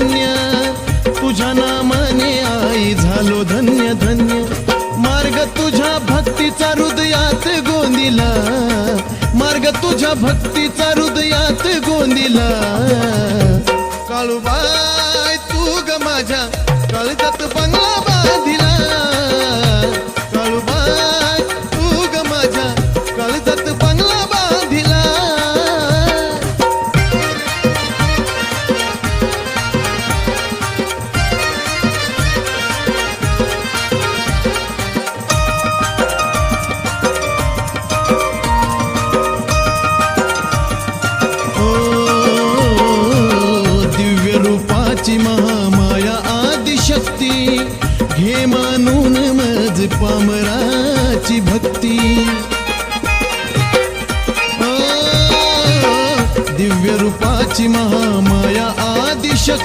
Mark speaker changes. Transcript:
Speaker 1: धन्य तुझ्या नामाने आई झालो धन्य धन्य मार्ग तुझ्या भक्तीचा हृदयात गोंदिला मार्ग तुझ्या भक्तीचा हृदयात गोंदिला काळूबाई तू ग माझ्या काळजात बंगला बांधिला काळूबाई तू ग माझ्या काळजात बंगला बांधिला महामाया आदिशक्ती घे मानून मज पामराची भक्ती दिव्य रूपाची महामाया आदिशक्ती